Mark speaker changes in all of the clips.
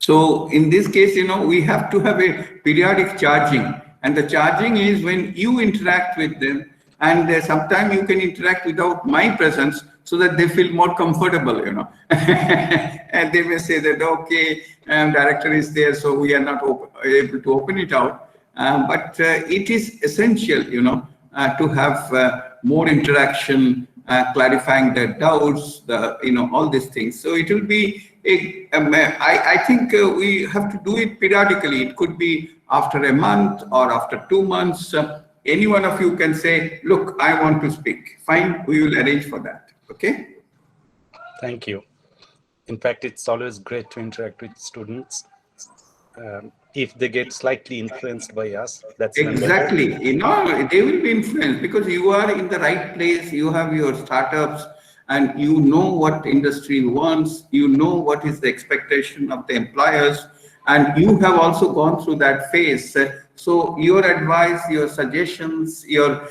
Speaker 1: So in this case, we have to have a periodic charging, and the charging is when you interact with them, and sometimes you can interact without my presence so that they feel more comfortable. And they may say that, okay, director is there, so we are not able to open it out. But it is essential, to have more interaction, clarifying their doubts, all these things. So it will be I think we have to do it periodically. It could be after a month or after 2 months. Any one of you can say, look, I want to speak. Fine, we will arrange for that. Okay?
Speaker 2: Thank you. In fact, it's always great to interact with students. If they get slightly influenced by us, that's
Speaker 1: exactly. They will be influenced because you are in the right place. You have your startups, and you know what industry wants. You know what is the expectation of the employers, and you have also gone through that phase. So your advice, your suggestions, your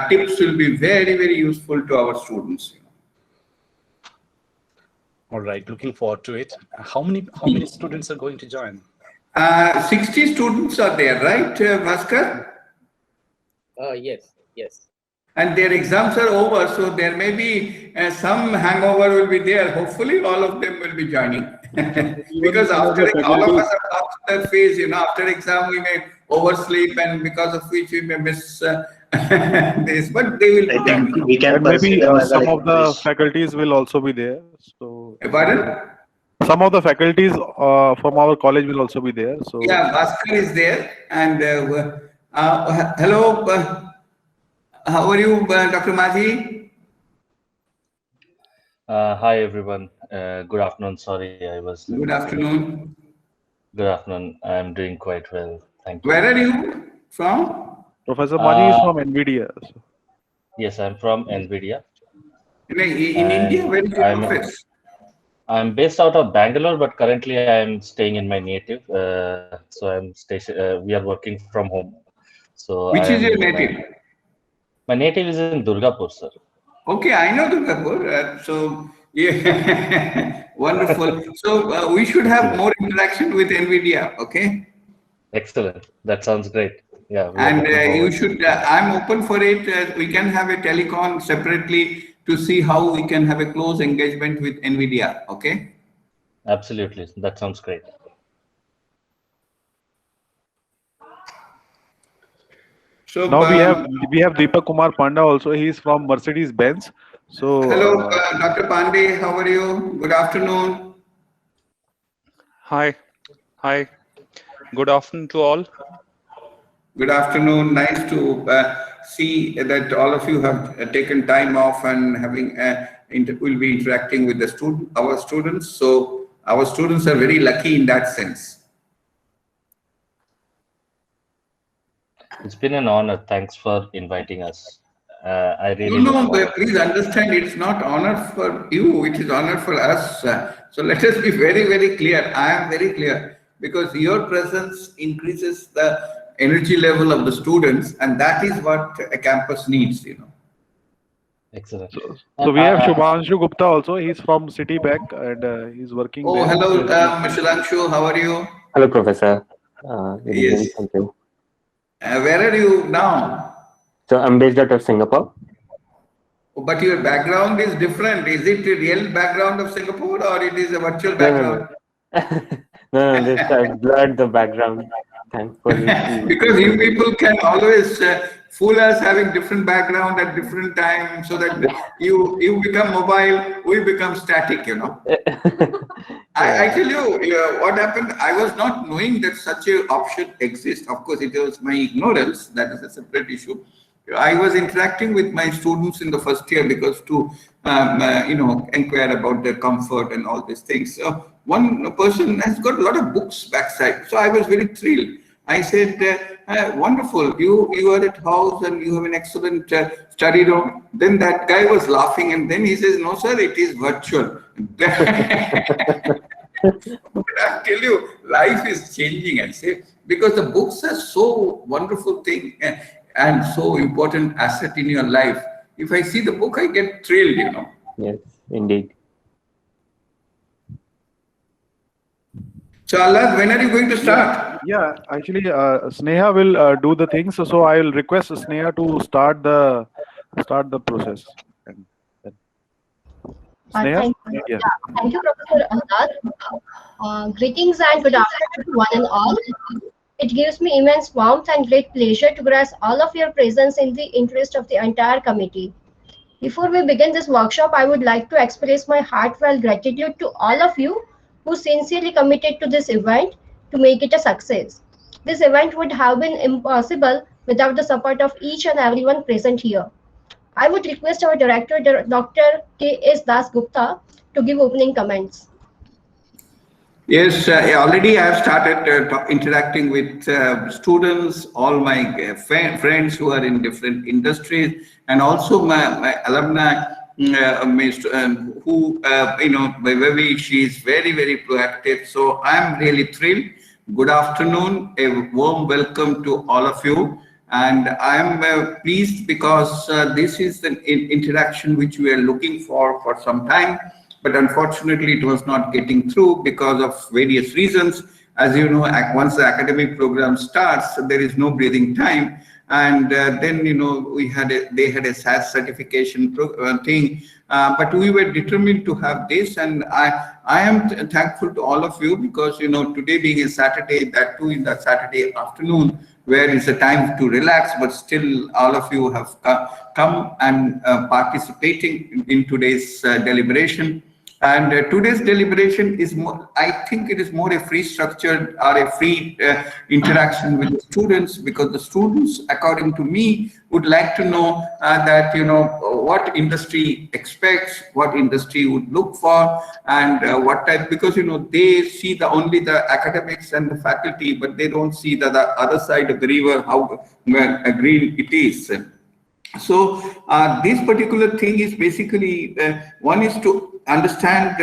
Speaker 1: tips will be very, very useful to our students.
Speaker 2: All right, looking forward to it. How many students are going to join?
Speaker 1: 60 students are there, right, Bhaskar?
Speaker 3: Yes.
Speaker 1: And their exams are over, so there may be some hangover will be there. Hopefully, all of them will be joining. Because after all of us are past that phase, after exam we may oversleep, and because of which we may miss this. But they will be joining.
Speaker 4: We can
Speaker 5: maybe some of the faculties will also be there. So,
Speaker 1: pardon?
Speaker 5: some of the faculties from our college will also be there. So
Speaker 1: yeah, Bhaskar is there, and hello. How are you, Dr. Maji?
Speaker 4: Hi, everyone. Good afternoon. Sorry, I was.
Speaker 1: Good afternoon.
Speaker 4: Good afternoon. I'm doing quite well. Thank you.
Speaker 1: Where are you from?
Speaker 5: Professor Maji is from NVIDIA. So.
Speaker 4: Yes, I'm from NVIDIA.
Speaker 1: In India, where is your office?
Speaker 4: I'm based out of Bangalore, but currently I'm staying in my native. So I'm stationed. We are working from home. So
Speaker 1: which is your native?
Speaker 4: My native is in Durgapur, sir.
Speaker 1: Okay, I know Durgapur. So yeah, wonderful. So we should have more interaction with NVIDIA. Okay.
Speaker 4: Excellent. That sounds great. Yeah.
Speaker 1: And you should. I'm open for it. We can have a telecon separately to see how we can have a close engagement with NVIDIA. Okay.
Speaker 4: Absolutely. That sounds great.
Speaker 5: So now we have Deepak Kumar Panda also. He is from Mercedes Benz. So
Speaker 1: hello, Dr. Pandey. How are you? Good afternoon.
Speaker 6: Hi. Good afternoon to all.
Speaker 1: Good afternoon. Nice to see that all of you have taken time off and will be interacting with our students. So our students are very lucky in that sense.
Speaker 4: It's been an honor. Thanks for inviting us. I really
Speaker 1: please understand, it's not honor for you, it is honor for us. So let us be very, very clear. I am very clear, because your presence increases the energy level of the students, and that is what a campus needs.
Speaker 4: Excellent.
Speaker 5: So we have Shubhanshu Gupta also. He's from Citibank, and he's working.
Speaker 1: Oh,
Speaker 5: there.
Speaker 1: hello, Mr. Shubhanshu. How are you?
Speaker 7: Hello, Professor.
Speaker 1: Yes.
Speaker 7: Thank you.
Speaker 1: Where are you now?
Speaker 7: So I'm based out of Singapore.
Speaker 1: But your background is different. Is it a real background of Singapore, or it is a virtual background?
Speaker 7: No, just blurred the background. Thankfully.
Speaker 1: Because you people can always fool us having different background at different times, so that you become mobile, we become static. I tell you what happened. I was not knowing that such an option exists. Of course, it was my ignorance. That is a separate issue. I was interacting with my students in the first year because to inquire about their comfort and all these things. So one person has got a lot of books backside. So I was very thrilled. I said, wonderful, you are at house and you have an excellent study room. Then that guy was laughing, and then he says, no sir, it is virtual. I tell you, life is changing, I say, because the books are so wonderful thing and so important asset in your life. If I see the book, I get thrilled, Yes,
Speaker 7: indeed.
Speaker 1: So Allah, when are you going to start?
Speaker 5: Yeah, actually, Sneha will do the things. So I will request Sneha to start the process. And then- Sneha,
Speaker 3: Thank you.
Speaker 5: yeah.
Speaker 3: Thank you, Professor Ahmad. Greetings and good afternoon to one and all. It gives me immense warmth and great pleasure to grasp all of your presence in the interest of the entire committee. Before we begin this workshop, I would like to express my heartfelt gratitude to all of you who sincerely committed to this event to make it a success. This event would have been impossible without the support of each and everyone present here. I would request our director, Dr. K.S. Das Gupta, to give opening comments.
Speaker 1: Yes, already I have started interacting with students, all my friends who are in different industries, and also my alumni who, Vivi, she is very, very proactive. So I'm really thrilled. Good afternoon, a warm welcome to all of you. And I'm pleased because this is an interaction which we are looking for some time. But unfortunately, it was not getting through because of various reasons. As you know, once the academic program starts, there is no breathing time. And then, they had a SAS certification thing, but we were determined to have this. And I am thankful to all of you because, today being a Saturday, that too in the Saturday afternoon, where it's a time to relax, but still all of you have come and participating in today's deliberation. And today's deliberation is more, I think it is more a free structured or a free interaction with the students, because the students, according to me, would like to know that, what industry expects, what industry would look for, and what type, because, they see only the academics and the faculty, but they don't see the other side of the river, how green it is. So this particular thing is basically, one is to understand,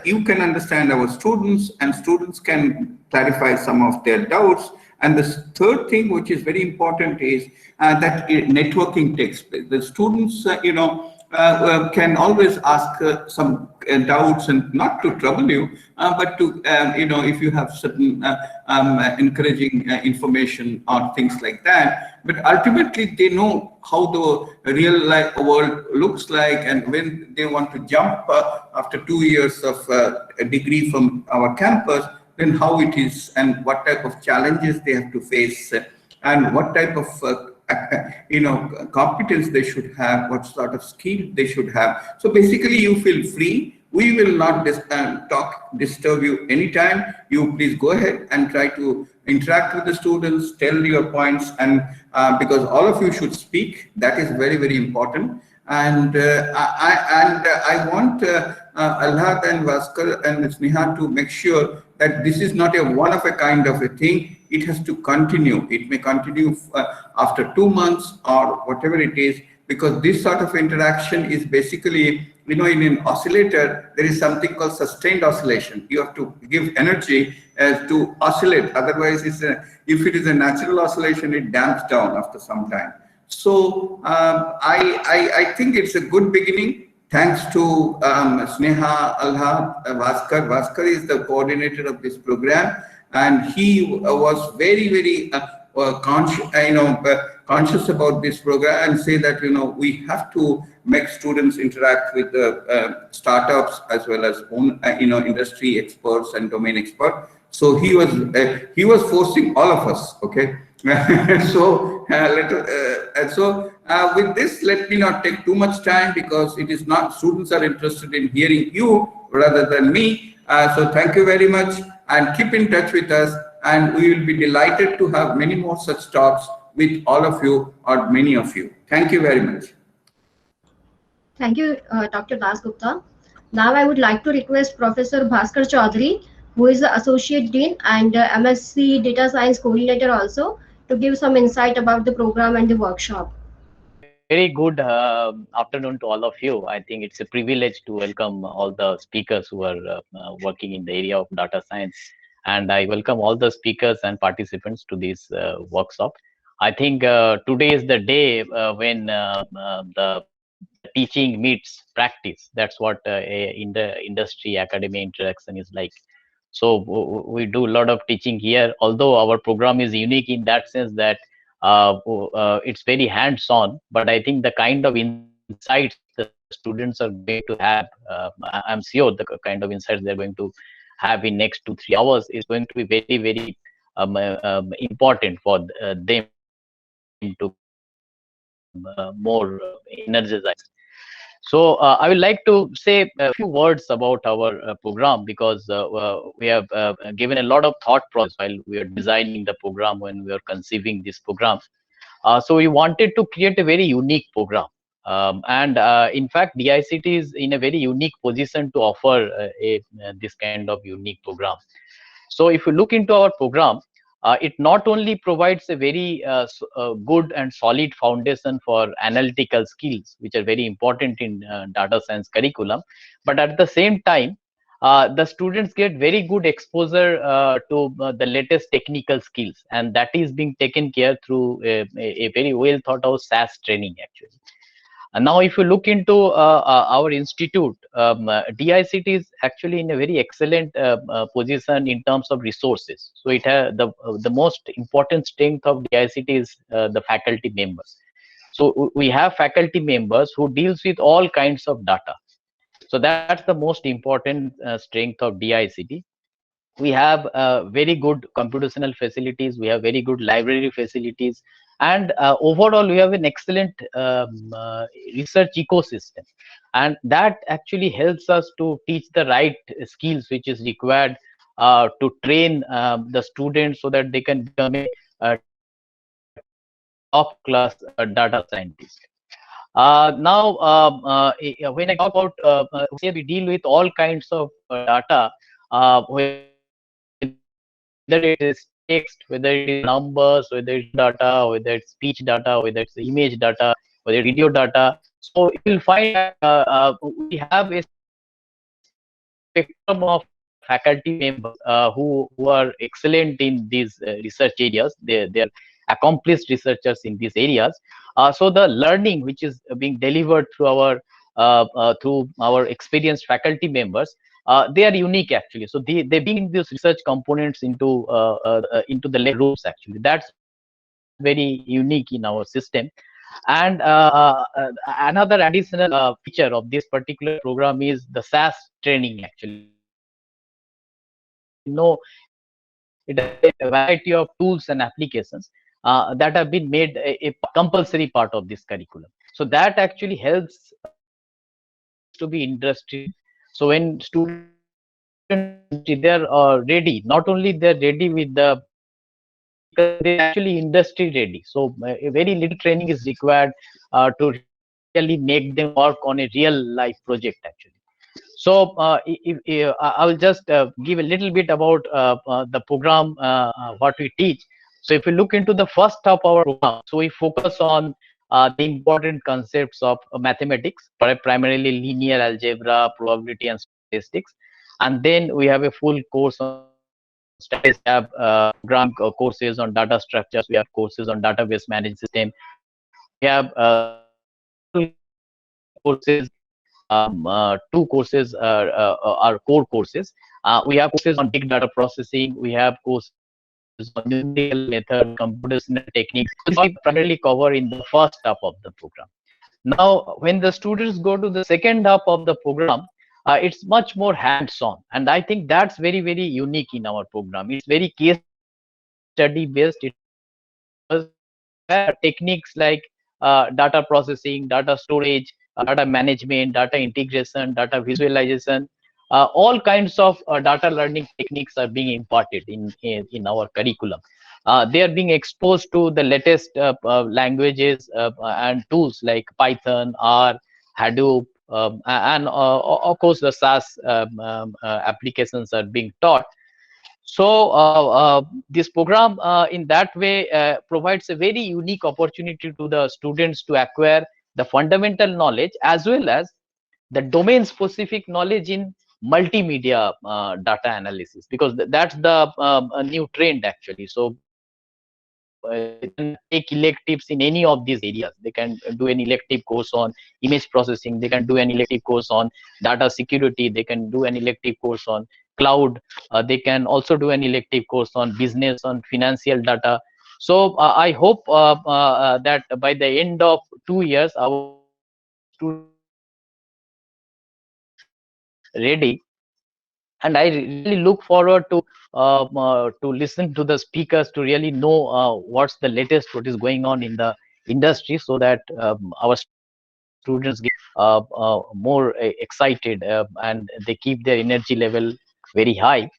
Speaker 1: you can understand our students, and students can clarify some of their doubts. And the third thing, which is very important, is that networking takes place. The students, can always ask some doubts, and not to trouble you, but to, if you have certain encouraging information or things like that. But ultimately, they know how the real life world looks like, and when they want to jump after 2 years of a degree from our campus, then how it is and what type of challenges they have to face, and what type of competence they should have, what sort of skill they should have. So basically, you feel free. We will not disturb you anytime. You please go ahead and try to interact with the students, tell your points, and because all of you should speak, that is very, very important. And I want Alhad and Bhaskar and Sneha to make sure that this is not a one of a kind of a thing. It has to continue. It may continue after 2 months or whatever it is, because this sort of interaction is basically, in an oscillator, there is something called sustained oscillation. You have to give energy to oscillate. Otherwise, if it is a natural oscillation, it damps down after some time. So I think it's a good beginning. Thanks to Sneha, Alhad, Bhaskar. Bhaskar is the coordinator of this program, and he was very, very conscious about this program, and say that we have to make students interact with the startups as well as industry experts and domain experts. So he was forcing all of us. Okay. So with this, let me not take too much time, because it is not, students are interested in hearing you rather than me. So thank you very much, and keep in touch with us, and we will be delighted to have many more such talks with all of you, or many of you. Thank you very much.
Speaker 3: Thank you, Dr. Das Gupta. Now I would like to request Professor Bhaskar Chaudhary, who is the Associate Dean and MSc Data Science Coordinator also, to give some insight about the program and the workshop.
Speaker 8: Very good afternoon to all of you. I think it's a privilege to welcome all the speakers who are working in the area of data science. And I welcome all the speakers and participants to this workshop. I think today is the day when the teaching meets practice. That's what in the industry academia interaction is like. So we do a lot of teaching here, although our program is unique in that sense that it's very hands-on, but I think the kind of insights the students are going to have, I'm sure the kind of insights they're going to have in next 2-3 hours is going to be very, very important for them to more energized. So I would like to say a few words about our program, because we have given a lot of thought process while we are designing the program, when we are conceiving this program. So we wanted to create a very unique program. And in fact, DICT is in a very unique position to offer this kind of unique program. So if you look into our program, it not only provides a very good and solid foundation for analytical skills, which are very important in data science curriculum, but at the same time, the students get very good exposure to the latest technical skills, and that is being taken care through a very well thought out SAS training actually. And now, if you look into our institute, DICT is actually in a very excellent position in terms of resources. So it has the most important strength of DICT is the faculty members. So we have faculty members who deals with all kinds of data. So that's the most important strength of DICT. We have very good computational facilities, we have very good library facilities, and overall we have an excellent research ecosystem, and that actually helps us to teach the right skills which is required to train the students so that they can become a top class data scientist. Now, when I talk about, say we deal with all kinds of data, whether it is text, whether it is numbers, whether it's data, whether it's speech data, whether it's image data, whether it's video data. So you will find that we have a spectrum of faculty members who are excellent in these research areas. They're accomplished researchers in these areas. So the learning which is being delivered through our experienced faculty members, they are unique actually. So they bring these research components into the lecture rooms actually. That's very unique in our system. And another additional feature of this particular program is the SAS training actually. It has a variety of tools and applications that have been made a compulsory part of this curriculum. So that actually helps to be industry. So when students they're ready, not only they're ready with they're actually industry ready. So a very little training is required to really make them work on a real life project actually. So I will just give a little bit about the program, what we teach. So if you look into the first half of our program, so we focus on the important concepts of mathematics, primarily linear algebra, probability, and statistics. And then we have a full course on statistics. We have program courses on data structures. We have courses on database management system. We have courses. Two courses are core courses. We have courses on big data processing. We have courses on numerical method, computational techniques. This we primarily cover in the first half of the program. Now, when the students go to the second half of the program, it's much more hands-on, and I think that's very, very unique in our program. It's very case study based. It techniques like data processing, data storage, data management, data integration, data visualization, all kinds of data learning techniques are being imparted in our curriculum. They are being exposed to the latest languages and tools like Python, R, Hadoop, and of course the SAS applications are being taught. So this program in that way provides a very unique opportunity to the students to acquire the fundamental knowledge as well as the domain specific knowledge in multimedia data analysis, because that's the new trend actually. So they can take electives in any of these areas. They can do an elective course on image processing, they can do an elective course on data security, they can do an elective course on cloud. They can also do an elective course on business, on financial data. So I hope that by the end of 2 years, our students ready. And I really look forward to listen to the speakers to really know what's the latest, what is going on in the industry, so that our students get more excited and they keep their energy level very high.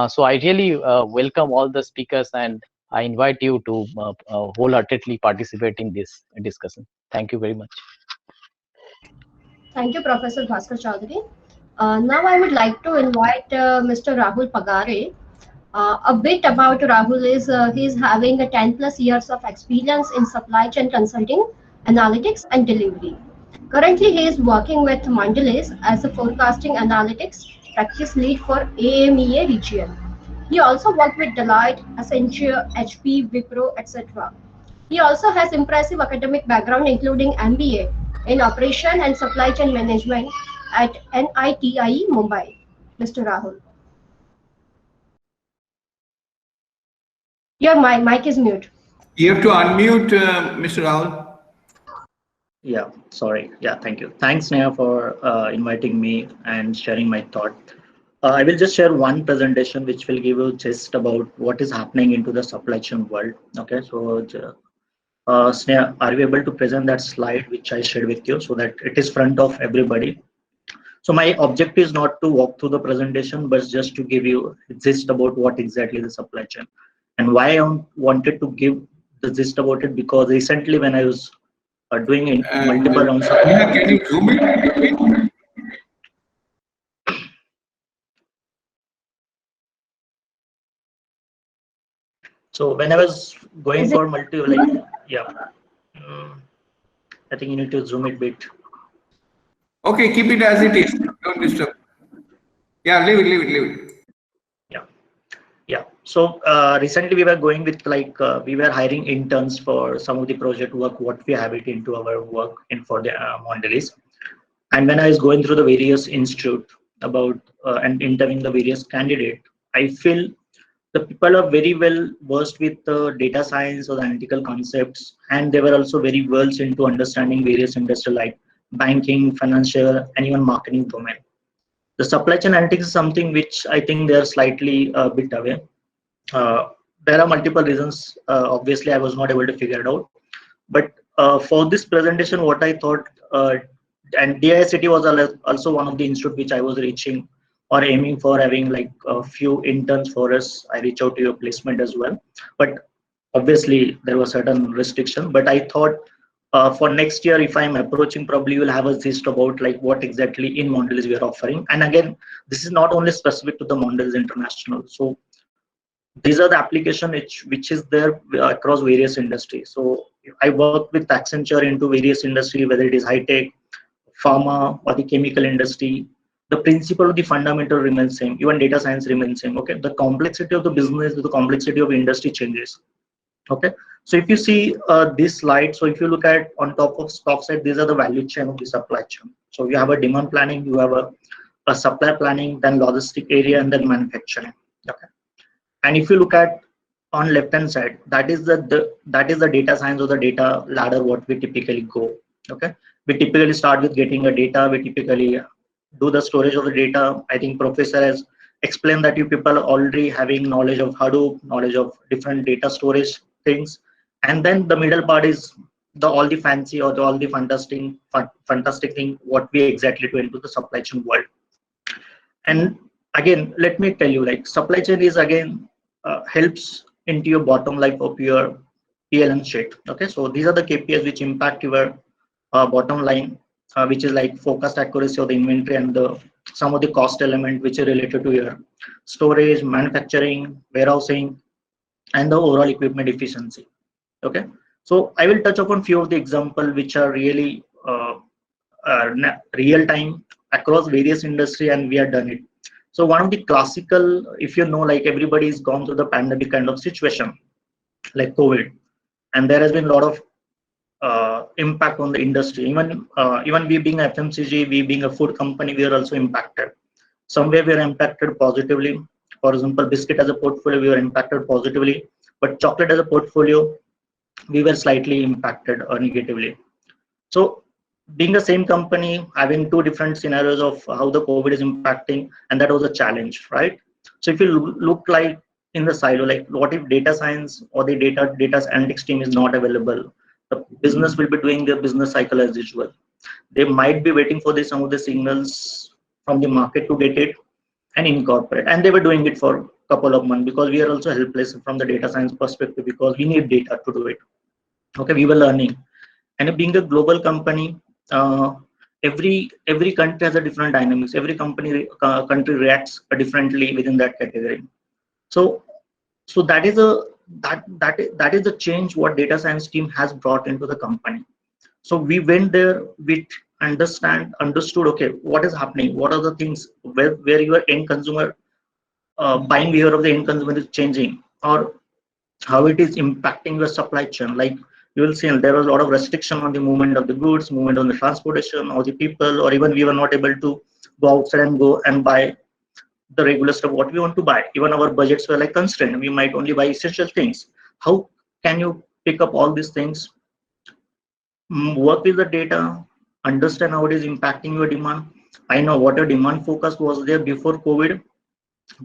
Speaker 8: So I really welcome all the speakers, and I invite you to wholeheartedly participate in this discussion. Thank you very much.
Speaker 3: Thank you, Professor Bhaskar Chaudhary. Now I would like to invite Mr. Rahul Pagare. A bit about Rahul is he's having a 10 plus years of experience in supply chain consulting, analytics and delivery. Currently, he is working with Mondelez as a forecasting analytics practice lead for AMEA region. He also worked with Deloitte, Accenture, HP, Wipro, etc. He also has impressive academic background including MBA in operation and supply chain management at NITIE Mumbai. Mr. Rahul. Your mic is mute.
Speaker 1: You have to unmute, Mr. Rahul.
Speaker 9: Yeah, sorry. Yeah, thank you. Thanks, Neha, for inviting me and sharing my thought. I will just share one presentation which will give you just about what is happening into the supply chain world. Okay, so Sneha, are you able to present that slide which I shared with you so that it is front of everybody? So my objective is not to walk through the presentation, but just to give you a gist about what exactly the supply chain and why I wanted to give the gist about it, because recently when I was doing multiple rounds of
Speaker 1: Can you zoom in?
Speaker 9: So when I was going for I think you need to zoom it a bit.
Speaker 1: Okay, keep it as it is. Don't disturb. Yeah, leave it.
Speaker 9: Yeah. So recently we were going with we were hiring interns for some of the project work, what we have it into our work in for the Mondelez. And when I was going through the various institute about and interviewing the various candidate, I feel the people are very well versed with data science or the analytical concepts, and they were also very well into understanding various industry like banking, financial, and even marketing domain. The supply chain analytics is something which I think they are slightly a bit away. There are multiple reasons. Obviously, I was not able to figure it out. But for this presentation, what I thought, and DICT was also one of the institute which I was reaching or aiming for, having like a few interns for us. I reach out to your placement as well. But obviously, there was certain restriction. But I thought for next year, if I'm approaching, probably you'll have a gist about like what exactly in Mondelez we are offering. And again, this is not only specific to the Mondelez International. So these are the application which is there across various industries. So I work with Accenture into various industry, whether it is high tech, pharma, or the chemical industry. The principle of the fundamental remains same. Even data science remains same. Okay, the complexity of the business, the complexity of industry changes. Okay, so if you see this slide, so if you look at on top side, these are the value chain of the supply chain. So you have a demand planning, you have a supply planning, then logistic area, and then manufacturing. Okay. And if you look at on left hand side, that is the data science or the data ladder what we typically go. Okay, we typically start with getting a data. We typically do the storage of the data. I think professor has explained that you people are already having knowledge of Hadoop, knowledge of different data storage things, and then the middle part is all the fancy or all the fantastic thing what we exactly do into the supply chain world. And again, let me tell you, like supply chain is again helps into your bottom line of your PLN sheet. Okay, so these are the KPIs which impact your bottom line, which is like forecast accuracy of the inventory and some of the cost element which are related to your storage, manufacturing, warehousing, and the overall equipment efficiency. Okay, so I will touch upon few of the example which are really real time across various industry, and we have done it. So one of the classical, if you know, like everybody's gone through the pandemic kind of situation, like COVID, and there has been a lot of impact on the industry. Even we being FMCG, we being a food company, we are also impacted. Somewhere we are impacted positively. For example, biscuit as a portfolio, we were impacted positively, but chocolate as a portfolio, we were slightly impacted negatively. So being the same company, having two different scenarios of how the COVID is impacting, and that was a challenge, right? So if you look like in the silo, like what if data science or the data analytics team is not available? The business will be doing their business cycle as usual. They might be waiting for some of the signals from the market to get it and incorporate. And they were doing it for a couple of months, because we are also helpless from the data science perspective, because we need data to do it. Okay, we were learning. And being a global company, every country has a different dynamics. Every country reacts differently within that category. So that is the change what data science team has brought into the company. So we went there with understood, okay, what is happening, what are the things where your end consumer buying behavior of the end consumer is changing, or how it is impacting your supply chain. Like you will see there was a lot of restriction on the movement of the goods, movement on the transportation of the people, or even we were not able to go outside and go and buy the regular stuff what we want to buy. Even our budgets were like constrained. We might only buy essential things. How can you pick up all these things, work with the data, understand how it is impacting your demand? I know what your demand focus was there before COVID,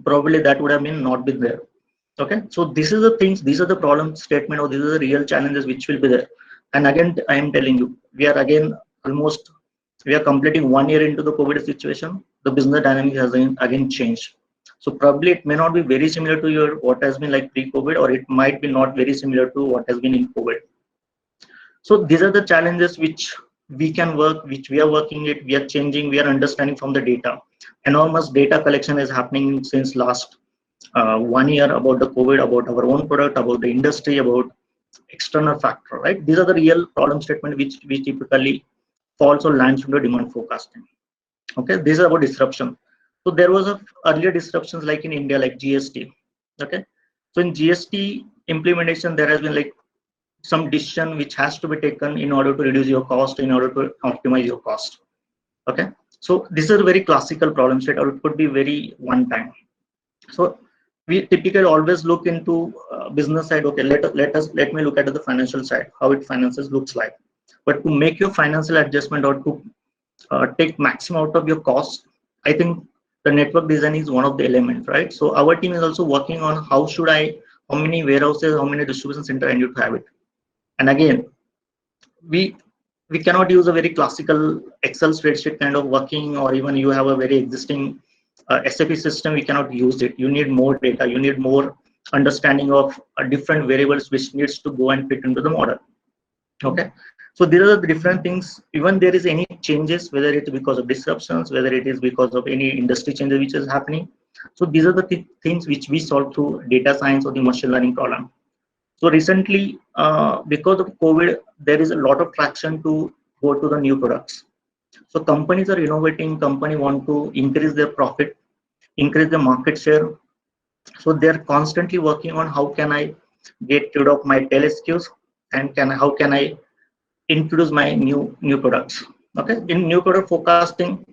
Speaker 9: probably that would have been not been there. Okay, so this is the things, these are the problem statement, or these are the real challenges which will be there. And again, I am telling you, we are completing 1 year into the COVID situation. The business dynamic has again changed. So probably it may not be very similar to what has been like pre-COVID, or it might be not very similar to what has been in COVID. So these are the challenges which we can work, which we are working it, we are changing, we are understanding from the data. Enormous data collection is happening since last 1 year about the COVID, about our own product, about the industry, about external factor, right? These are the real problem statement which we typically falls or lands from the demand forecasting. Okay, these are about disruption. So there was earlier disruptions like in India, like GST. Okay, so in GST implementation, there has been like some decision which has to be taken in order to reduce your cost, in order to optimize your cost. Okay, so this is a very classical problem set, or it could be very one time. So we typically always look into business side. Okay, let me look at the financial side, how it finances looks like. But to make your financial adjustment, or to take maximum out of your cost, I think the network design is one of the elements, right? So our team is also working on how many warehouses, how many distribution center I need to have it. And again, we cannot use a very classical Excel spreadsheet kind of working, or even you have a very existing SAP system, we cannot use it. You need more data, you need more understanding of different variables which needs to go and fit into the model. Okay, so these are the different things. Even there is any changes, whether it is because of disruptions, whether it is because of any industry changes which is happening. So these are the things which we solve through data science or the machine learning problem. So recently, because of COVID, there is a lot of traction to go to the new products. So companies are innovating, companies want to increase their profit, increase the market share. So they're constantly working on how can I get rid of my tail SKUs, and how can I introduce my new products. Okay, in new product forecasting,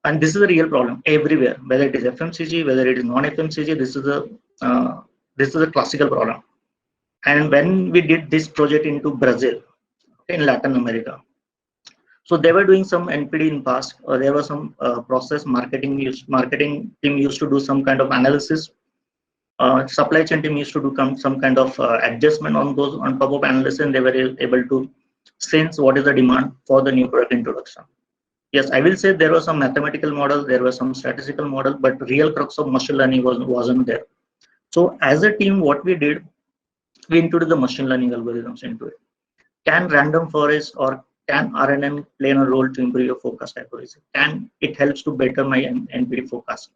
Speaker 9: and this is a real problem everywhere, whether it is FMCG, whether it is non-FMCG, this is a classical problem. And when we did this project into Brazil, in Latin America, so they were doing some NPD in past, or there was some process marketing team used to do some kind of analysis. Supply chain team used to do some kind of adjustment on those on top of analysis, and they were able to sense what is the demand for the new product introduction. Yes, I will say there was some mathematical model, there was some statistical model, but real crux of machine learning wasn't there. So as a team, what we did, we introduced the machine learning algorithms into it. Can random forest or can RNN play a role to improve your forecast accuracy? Can it helps to better my NPD forecast?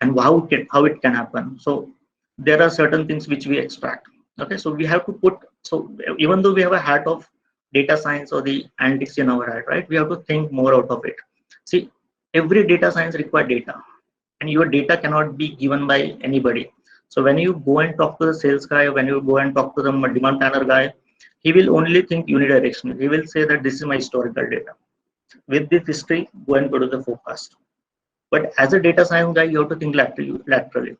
Speaker 9: And how it can happen? So there are certain things which we extract. Okay, so we have to put, so even though we have a hat of data science or the analytics in our head, right? We have to think more out of it. See, every data science requires data, and your data cannot be given by anybody. So when you go and talk to the sales guy, when you go and talk to the demand planner guy, he will only think unidirectional. He will say that this is my historical data. With this history, go to the forecast. But as a data science guy, you have to think laterally.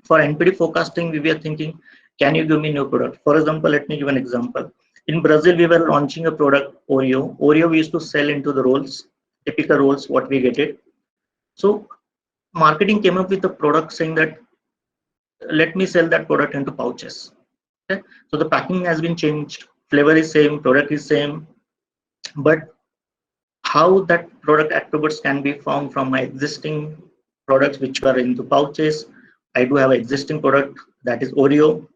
Speaker 9: For NPD forecasting, we were thinking, can you give me new product? For example, let me give an example. In Brazil, we were launching a product, Oreo. Oreo we used to sell into the rolls, typical rolls, what we get it. So marketing came up with a product saying that, let me sell that product into pouches. Okay? So the packing has been changed, flavor is same, product is same, but how that product attributes can be found from my existing products which are into pouches. I do have an existing product that is Oreo,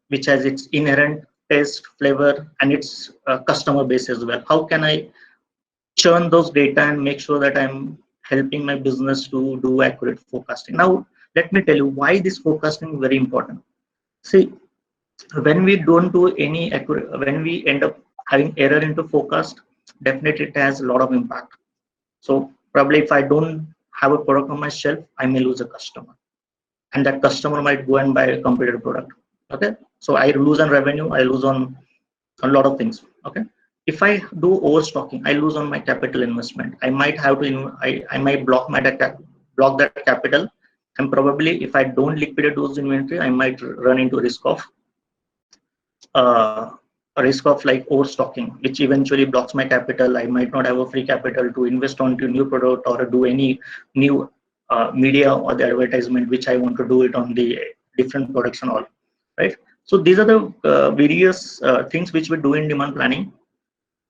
Speaker 9: which has its inherent taste, flavor, and its customer base as well. How can I churn those data and make sure that I'm helping my business to do accurate forecasting? Now, let me tell you why this forecasting is very important. See, when we don't do any accurate, when we end up having error into forecast, definitely it has a lot of impact. So probably if I don't have a product on my shelf, I may lose a customer, and that customer might go and buy a competitor product. Okay, so I lose on revenue, I lose on a lot of things. Okay, if I do overstocking, I lose on my capital investment. I might have to, I might block that capital, and probably if I don't liquidate those inventory, I might run into a risk of like overstocking, which eventually blocks my capital. I might not have a free capital to invest onto new product or do any new media or the advertisement which I want to do it on the different products and all, right? So these are the various things which we do in demand planning.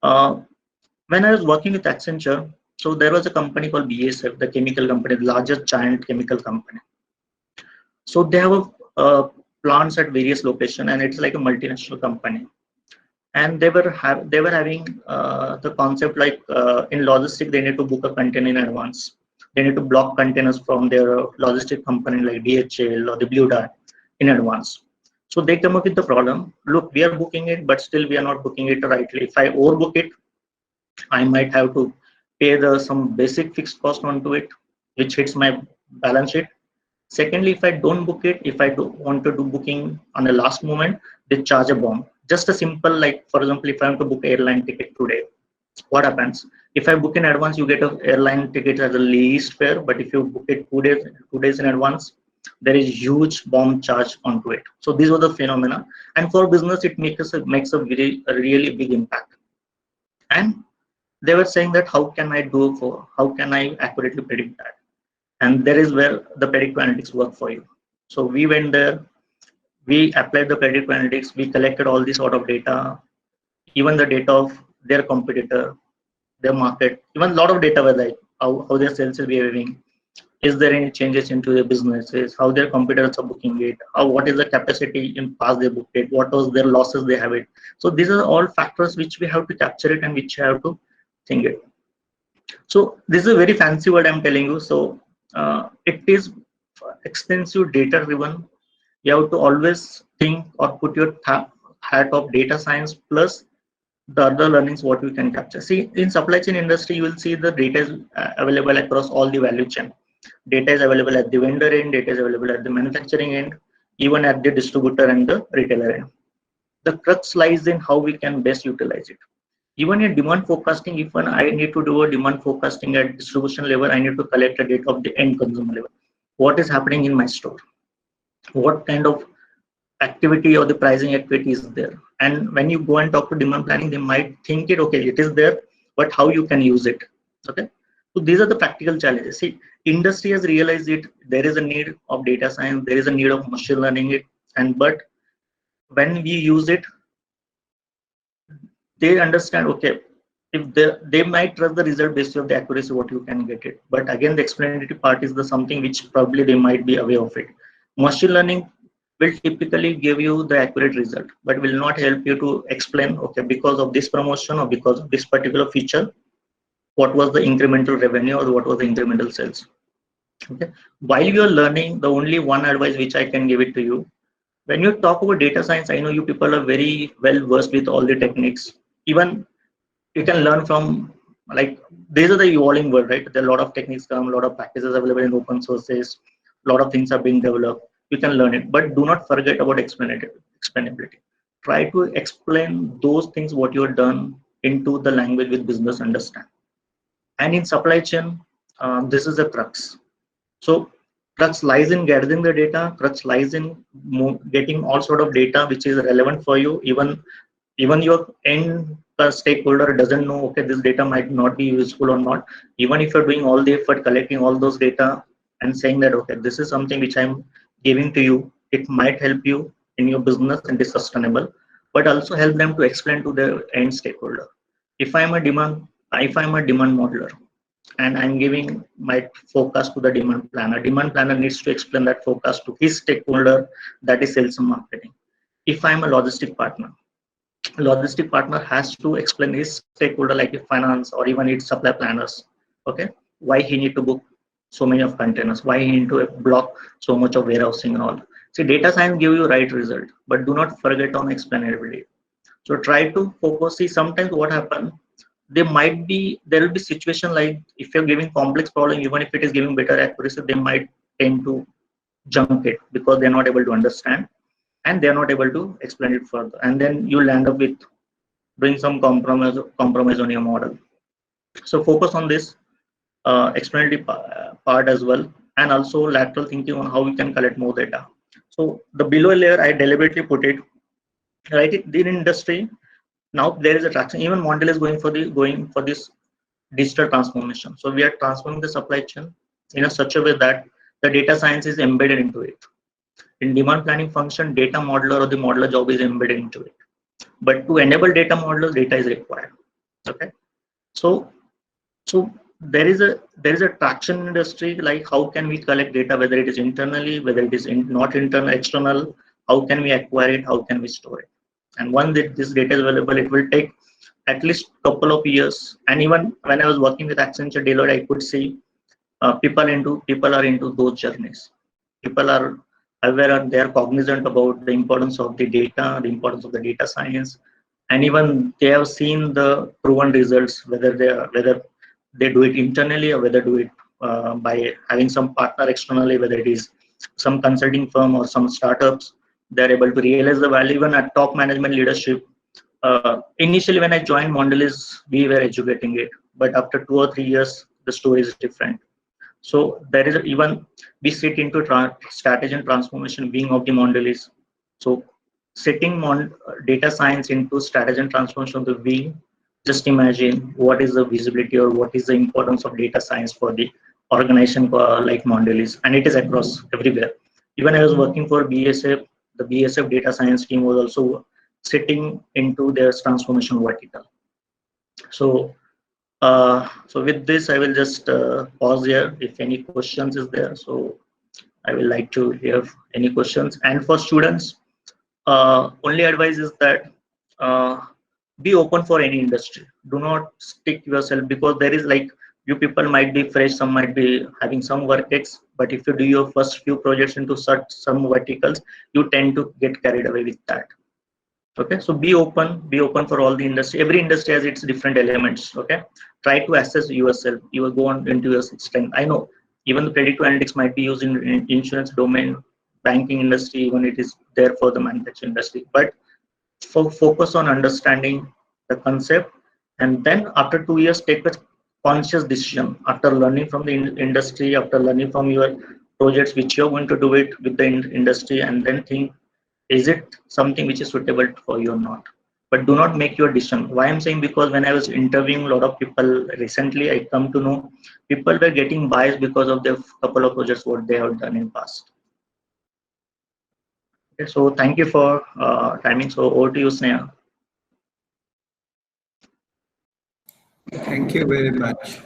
Speaker 9: When I was working with Accenture, so there was a company called BASF, the chemical company, the largest giant chemical company. So they have plants at various locations, and it's like a multinational company. And they were having the concept like in logistics, they need to book a container in advance. They need to block containers from their logistic company like DHL or the Blue Dart in advance. So they come up with the problem. Look, we are booking it, but still we are not booking it rightly. If I overbook it, I might have to pay some basic fixed cost onto it, which hits my balance sheet. Secondly, if I don't book it, if I don't want to do booking on the last moment, they charge a bomb. Just a simple, like, for example, if I want to book airline ticket today, what happens? If I book in advance, you get an airline ticket at the least fare, but if you book it 2 days in advance, there is huge bomb charge onto it. So these were the phenomena. And for business, it makes a really big impact. And they were saying that how can I accurately predict that? And there is where the predictive analytics work for you. So we went there, we applied the predictive analytics, we collected all this sort of data, even the data of their competitor, their market, even a lot of data was like how their sales is behaving, is there any changes into their businesses, how their competitors are booking it, what is the capacity in past they booked it, what was their losses they have it. So these are all factors which we have to capture it and which we have to think it. So this is a very fancy word I'm telling you. So it is extensive data driven. You have to always think or put your hat of data science plus the other learnings what you can capture. See, in supply chain industry, you will see the data is available across all the value chain. Data is available at the vendor end, data is available at the manufacturing end, even at the distributor and the retailer end. The crux lies in how we can best utilize it. Even in demand forecasting, if I need to do a demand forecasting at distribution level, I need to collect the data of the end consumer level. What is happening in my store? What kind of activity or the pricing activity is there? And when you go and talk to demand planning, they might think it, okay, it is there, but how you can use it? Okay. So these are the practical challenges. See, industry has realized it. There is a need of data science. There is a need of machine learning it. But when we use it, they understand, okay, if they might trust the result based on the accuracy what you can get it. But again, the explanatory part is the something which probably they might be aware of it. Machine learning will typically give you the accurate result, but will not help you to explain, okay, because of this promotion or because of this particular feature, what was the incremental revenue or what was the incremental sales. Okay. While you are learning, the only one advice which I can give it to you, when you talk about data science, I know you people are very well versed with all the techniques. Even you can learn from, like, these are the evolving world, right? There are a lot of techniques come, a lot of packages available in open sources, a lot of things are being developed. You can learn it, but do not forget about explainability. Try to explain those things what you have done into the language with business understand. And in supply chain, this is the crux. So crux lies in gathering the data, crux lies in getting all sort of data which is relevant for you. Even your end stakeholder doesn't know, okay, this data might not be useful or not. Even if you're doing all the effort collecting all those data and saying that, okay, this is something which I'm giving to you, it might help you in your business and is sustainable, but also help them to explain to their end stakeholder. If I'm a demand modeler and I'm giving my forecast to the demand planner needs to explain that forecast to his stakeholder, that is sales and marketing. If I'm a logistic partner has to explain his stakeholder, like a finance or even its supply planners, okay, why he need to book so many of containers, why he need to block so much of warehousing and all. See, data science give you right result, but do not forget on explainability. So try to focus. See, sometimes what happens, there will be situation like if you're giving complex problem, even if it is giving better accuracy, they might tend to jump it because they're not able to understand and they're not able to explain it further, and then you'll end up with doing some compromise on your model. So focus on this explanatory part as well, and also lateral thinking on how we can collect more data. So the below layer, I deliberately put it right in industry. Now there is a traction. Even Mondelez is going for this digital transformation. So we are transforming the supply chain in a such a way that the data science is embedded into it. In demand planning function, data modeler or the modeler job is embedded into it. But to enable data modeler, data is required. Okay. So there is a traction industry, like how can we collect data, whether it is internally, whether it is not internal, external, how can we acquire it, how can we store it. And once this data is available, it will take at least a couple of years. And even when I was working with Accenture, Deloitte, I could see people are into those journeys. People are aware and they are cognizant about the importance of the data, the importance of the data science, and even they have seen the proven results, whether they do it internally or whether do it by having some partner externally, whether it is some consulting firm or some startups. They're able to realize the value. Even at top management leadership, initially when I joined Mondelez, we were educating it, but after 2 or 3 years, the story is different. So there is even we sit into strategy and transformation wing of the Mondelez. So setting data science into strategy and transformation of the wing, just imagine what is the visibility or what is the importance of data science for the organization like Mondelez, and it is across everywhere. Even I was working for BASF, the BASF data science team was also sitting into their transformation vertical. So with this, I will just pause here. If any questions is there, so I will like to hear any questions. And for students, only advice is that be open for any industry. Do not stick yourself, because there is like you people might be fresh, some might be having some work ex, but if you do your first few projects into some verticals, you tend to get carried away with that. Okay, so be open for all the industry. Every industry has its different elements. Okay, try to assess yourself. You will go on into your strength. I know even the predictive analytics might be used in insurance domain, banking industry, even it is there for the manufacturing industry. But focus on understanding the concept, and then after 2 years, take a conscious decision after learning from the industry, after learning from your projects which you're going to do it with the industry, and then think, is it something which is suitable for you or not? But do not make your decision. Why I'm saying, because when I was interviewing a lot of people recently, I come to know people were getting biased because of the couple of projects what they have done in past. Okay, so thank you for timing. So over to you, Sneha.
Speaker 1: Thank you very much.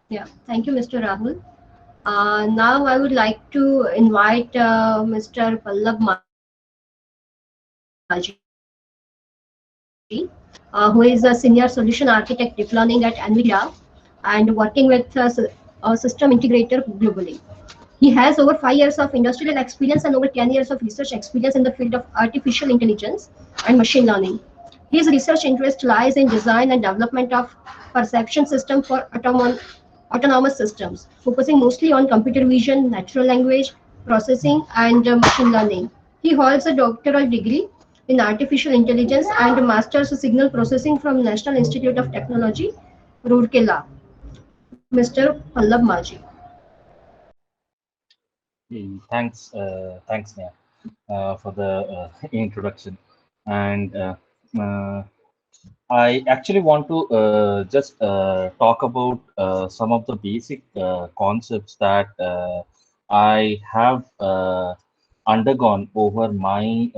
Speaker 3: Yeah, thank you, Mr. Rahul. Now I would like to invite Mr. Pallab Maji, who is a senior solution architect deep learning at NVIDIA and working with a system integrator globally. He has over 5 years of industrial experience and over 10 years of research experience in the field of artificial intelligence and machine learning. His research interest lies in design and development of perception system for autonomous systems, focusing mostly on computer vision, natural language processing, and machine learning. He holds a doctoral degree in artificial intelligence and a master's signal processing from National Institute of Technology, Rourkela. Mr. Pallab Maji.
Speaker 4: Thanks, Neha, for the introduction. And I actually want to just talk about some of the basic concepts that I have undergone over my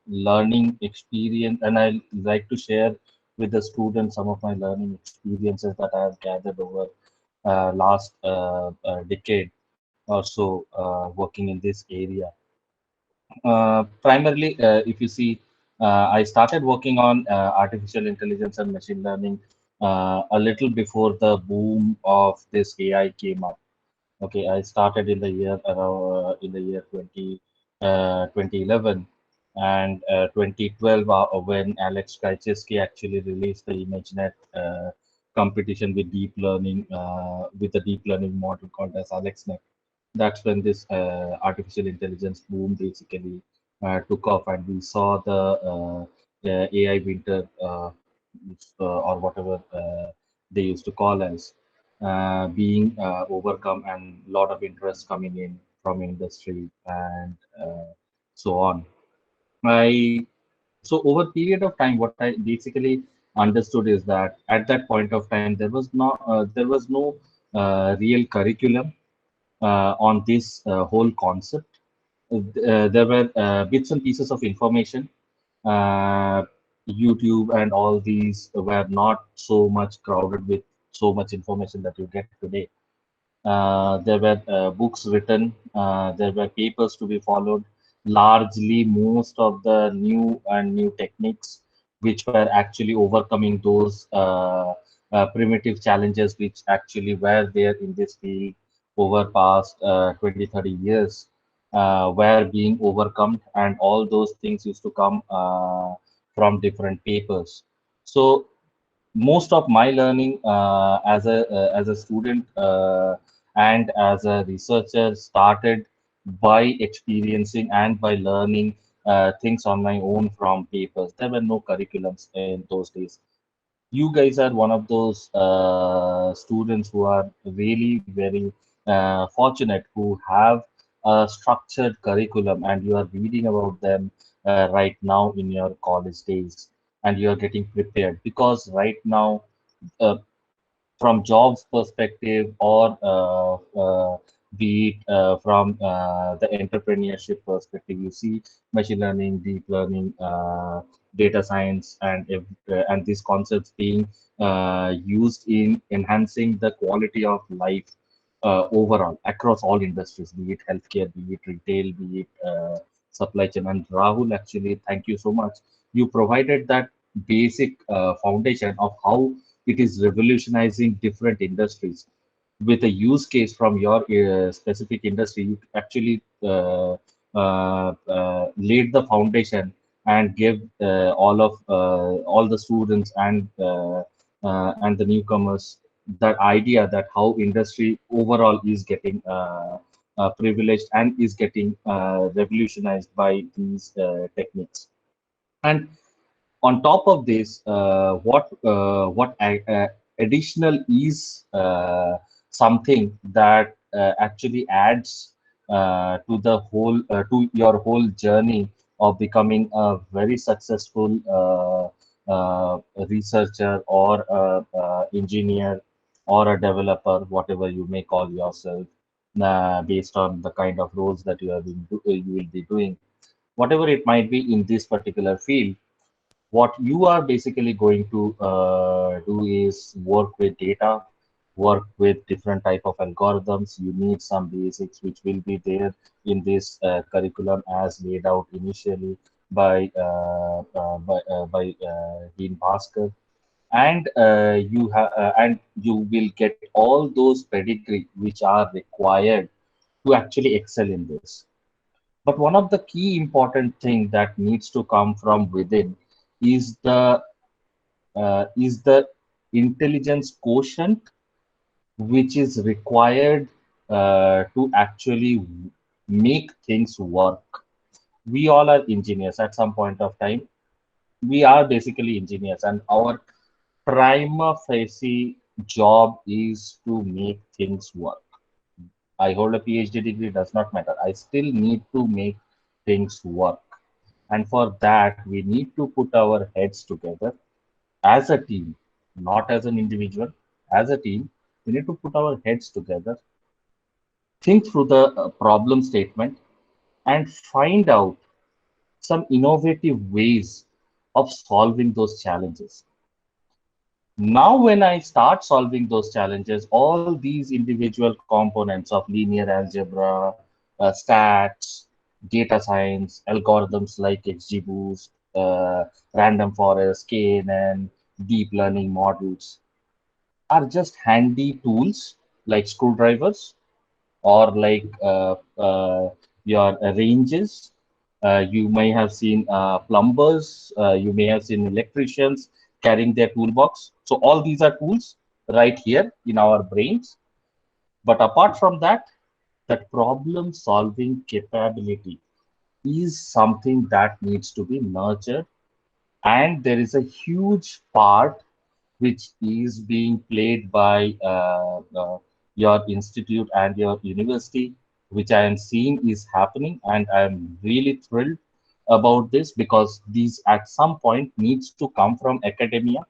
Speaker 4: learning experience, and I like to share with the students some of my learning experiences that I have gathered over last decade or so working in this area. Primarily, if you see, I started working on artificial intelligence and machine learning a little before the boom of this AI came up. Okay, I started in the year around in the year 2011 and 2012 when Alex Krzyzewski actually released the ImageNet competition with deep learning with a deep learning model called as AlexNet. That's when this artificial intelligence boom basically took off, and we saw the AI winter or whatever they used to call as being overcome, and a lot of interest coming in from industry and so on. I so over a period of time, what I basically understood is that at that point of time there was no real curriculum on this whole concept. There were bits and pieces of information. Uh, YouTube and all these were not so much crowded with so much information that you get today. There were books written, there were papers to be followed. Largely, most of the new techniques, which were actually overcoming those primitive challenges, which actually were there in this field over past 20, 30 years, were being overcome, and all those things used to come from different papers. So most of my learning as a student and as a researcher started by experiencing and by learning things on my own from papers. There were no curriculums in those days. You guys are one of those students who are really very fortunate, who have a structured curriculum, and you are reading about them right now in your college days, and you are getting prepared because right now uh, from jobs perspective, or be it from the entrepreneurship perspective, you see machine learning, deep learning, data science, and these concepts being used in enhancing the quality of life overall across all industries, be it healthcare, be it retail, be it supply chain. And Rahul, actually, thank you so much. You provided that basic foundation of how it is revolutionizing different industries. With a use case from your specific industry, you actually laid the foundation and gave all the students and the newcomers that idea that how industry overall is getting privileged and is getting revolutionized by these techniques. And on top of this, what additional is something that actually adds to the whole to your whole journey of becoming a very successful researcher or engineer or a developer, whatever you may call yourself, based on the kind of roles that you will be doing, whatever it might be in this particular field. What you are basically going to do is work with data, work with different type of algorithms. You need some basics which will be there in this curriculum as laid out initially by Dean Bhaskar. And you will get all those pedigree which are required to actually excel in this. But one of the key important thing that needs to come from within is the intelligence quotient which is required to actually make things work. We all are engineers at some point of time. We are basically engineers, and our prima facie job is to make things work. I hold a PhD degree, does not matter. I still need to make things work. And for that, we need to put our heads together as a team, not as an individual. As a team, we need to put our heads together, think through the problem statement, and find out some innovative ways of solving those challenges. Now, when I start solving those challenges, all these individual components of linear algebra, stats, data science, algorithms like XGBoost, random forest, KNN, deep learning models are just handy tools like screwdrivers or like your ranges. You may have seen plumbers, you may have seen electricians carrying their toolbox. So all these are tools right here in our brains. But apart from that, that problem solving capability is something that needs to be nurtured. And there is a huge part which is being played by your institute and your university, which I am seeing is happening. And I'm really thrilled about this because these at some point needs to come from academia,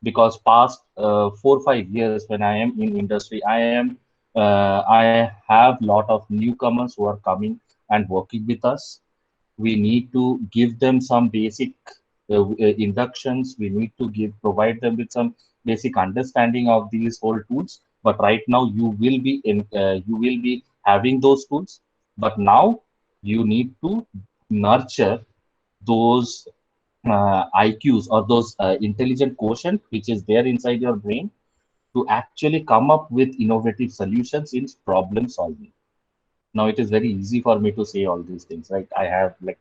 Speaker 4: because past 4 or 5 years when I am in industry, I have lot of newcomers who are coming and working with us. We need to give them some basic inductions. We need to provide them with some basic understanding of these whole tools. But right now you will be having those tools, but now you need to nurture those IQs or those intelligent quotient which is there inside your brain to actually come up with innovative solutions in problem solving. Now it is very easy for me to say all these things, right? I have like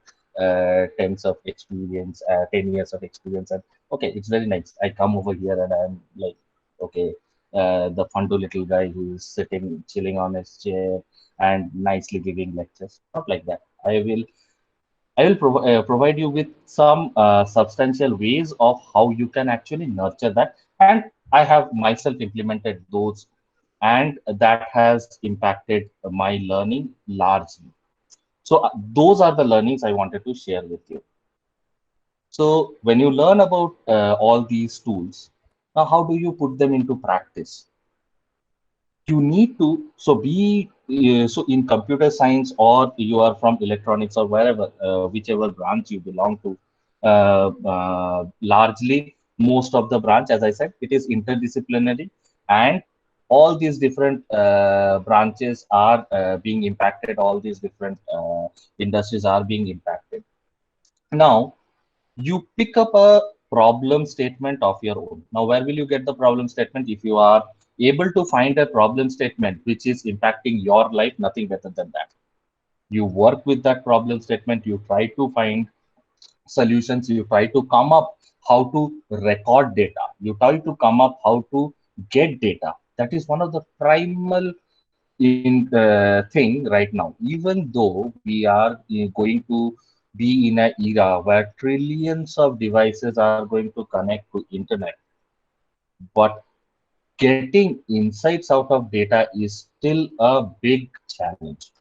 Speaker 4: tens of experience, 10 years of experience, and okay, it's very nice. I come over here and I'm like, okay, the fundu little guy who is sitting chilling on his chair and nicely giving lectures. Not like that. I will provide you with some substantial ways of how you can actually nurture that. And I have myself implemented those, and that has impacted my learning largely. So those are the learnings I wanted to share with you. So when you learn about all these tools, now how do you put them into practice? You need to so in computer science, or you are from electronics, or wherever whichever branch you belong to, largely most of the branch, as I said, it is interdisciplinary, and all these different branches are being impacted. All these different industries are being impacted. Now you pick up a problem statement of your own. Now, where will you get the problem statement? If you are able to find a problem statement which is impacting your life, nothing better than that. You work with that problem statement, you try to find solutions, you try to come up how to record data, you try to come up how to get data. That is one of the primal thing right now. Even though we are going to be in an era where trillions of devices are going to connect to internet, but getting insights out of data is still a big challenge,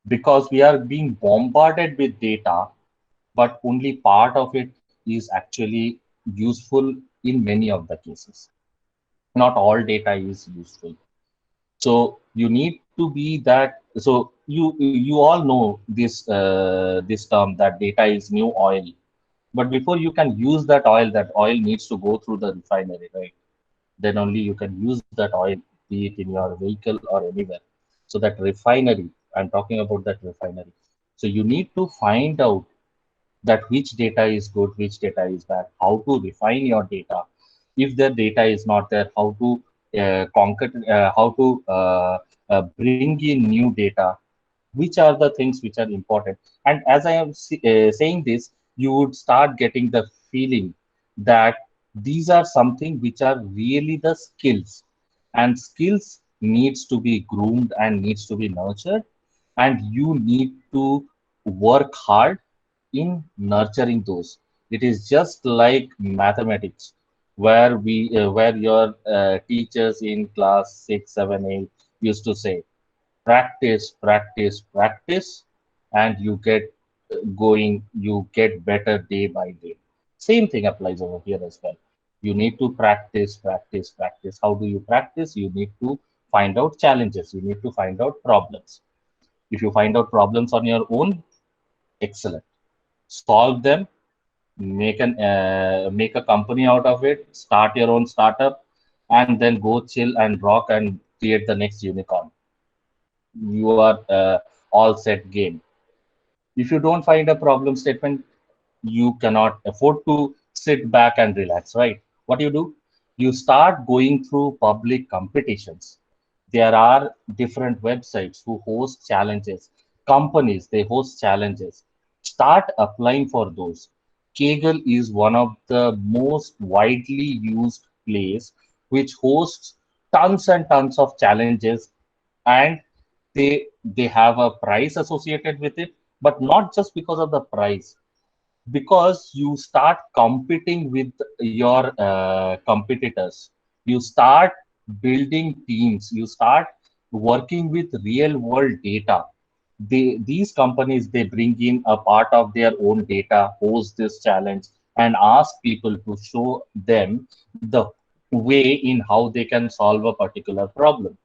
Speaker 4: because we are being bombarded with data, but only part of it is actually useful in many of the cases. Not all data is useful. So you need to be that. So you all know this term that data is new oil. But before you can use that oil needs to go through the refinery, right? Then only you can use that oil, be it in your vehicle or anywhere. So that refinery, I'm talking about that refinery. So you need to find out that which data is good, which data is bad, how to refine your data. If the data is not there, how to bring in new data, which are the things which are important. And as I am saying this, you would start getting the feeling that these are something which are really the skills, and skills needs to be groomed and needs to be nurtured, and you need to work hard in nurturing those. It is just like mathematics. where your teachers in class 6, 7, 8 used to say, practice, practice, practice, and you get you get better day by day. Same thing applies over here as well. You need to practice, practice, practice. How do you practice? You need to find out challenges. You need to find out problems. If you find out problems on your own, excellent. Solve them, make a company out of it, start your own startup, and then go chill and rock and create the next unicorn. You are all set game. If you don't find a problem statement, you cannot afford to sit back and relax, right? What do? You start going through public competitions. There are different websites who host challenges, companies, they host challenges. Start applying for those. Kaggle is one of the most widely used place which hosts tons and tons of challenges, and they have a price associated with it, but not just because of the price, because you start competing with your competitors. You start building teams. You start working with real world data. These companies, they bring in a part of their own data, host this challenge, and ask people to show them the way in how they can solve a particular problem.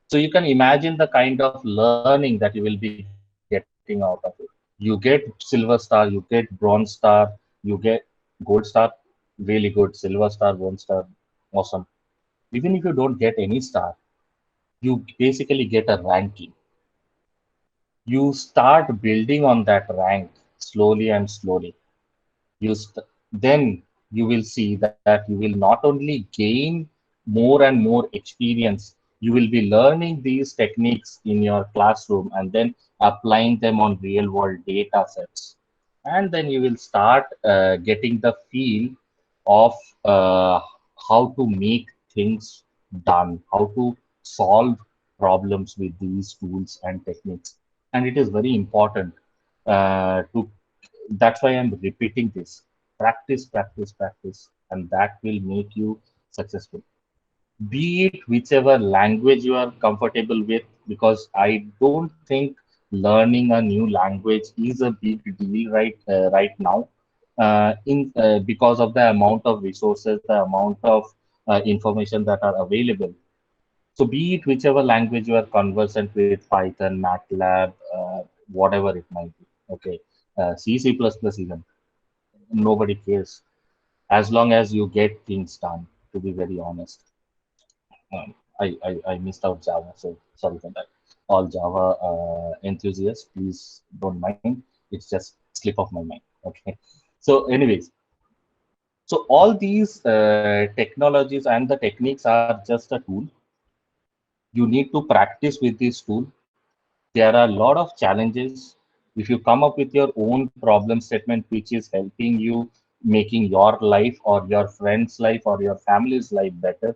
Speaker 4: So you can imagine the kind of learning that you will be getting out of it. You get silver star, you get bronze star, you get gold star, really good. Silver star, bronze star, awesome. Even if you don't get any star, you basically get a ranking. You start building on that rank slowly and slowly. Then you will see that you will not only gain more and more experience, you will be learning these techniques in your classroom and then applying them on real world data sets. And then you will start getting the feel of uh, how to make things done, how to solve problems with these tools and techniques. And it is very important to that's why I'm repeating this. Practice, practice, practice, and that will make you successful. Be it whichever language you are comfortable with, because I don't think learning a new language is a big deal right now. In Because of the amount of resources, the amount of information that are available. So be it whichever language you are conversant with, Python, MATLAB, whatever it might be. Okay, C, C++ even. Nobody cares as long as you get things done. To be very honest, I missed out Java, so sorry for that. All Java enthusiasts, please don't mind. It's just slip of my mind. Okay. So, anyways, so all these technologies and the techniques are just a tool. You need to practice with this tool. There are a lot of challenges. If you come up with your own problem statement which is helping you making your life or your friend's life or your family's life better,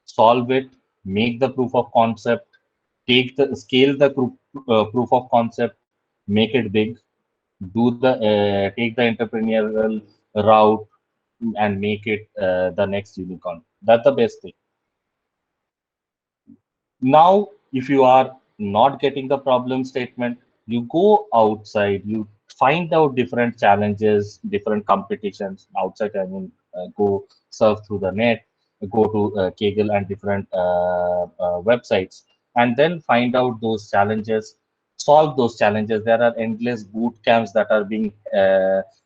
Speaker 4: solve it, make the proof of concept, scale the proof of concept, make it big, take the entrepreneurial route, and make it the next unicorn. That's the best thing. Now, if you are not getting the problem statement, you go outside, you find out different challenges, different competitions outside. I mean, go surf through the net, go to Kaggle and different websites, and then find out those challenges, solve those challenges. There are endless boot camps that are being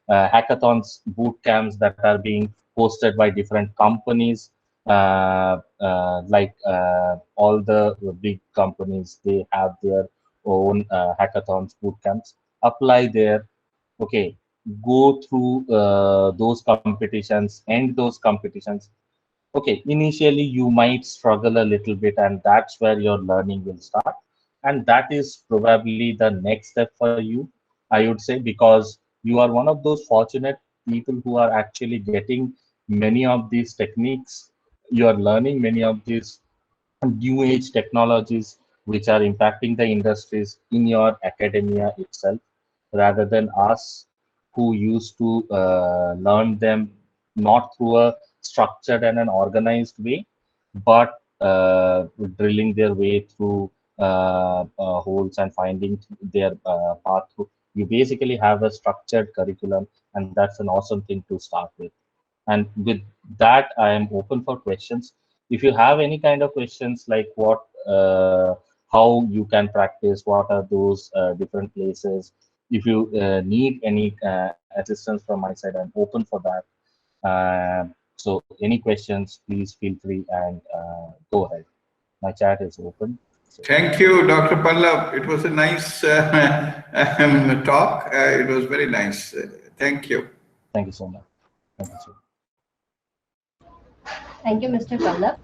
Speaker 4: hackathons, boot camps that are being hosted by different companies. Like all the big companies, they have their own hackathons, boot camps. Apply there. Okay, go through those competitions, end those competitions. Okay, initially you might struggle a little bit, and that's where your learning will start. And that is probably the next step for you, I would say, because you are one of those fortunate people who are actually getting many of these techniques. You are learning many of these new age technologies which are impacting the industries in your academia itself, rather than us who used to learn them not through a structured and an organized way, but drilling their way through holes and finding their path through. You basically have a structured curriculum, and that's an awesome thing to start with. And with that, I am open for questions. If you have any kind of questions like what, how you can practice, what are those different places, if you need any assistance from my side, I'm open for that. So any questions, please feel free and go ahead. My chat is open. So.
Speaker 1: Thank you, Dr. Pallab. It was a nice talk. It was very nice. Thank you.
Speaker 4: Thank you so much. Thank you so much.
Speaker 3: Thank you, Mr. Pallab.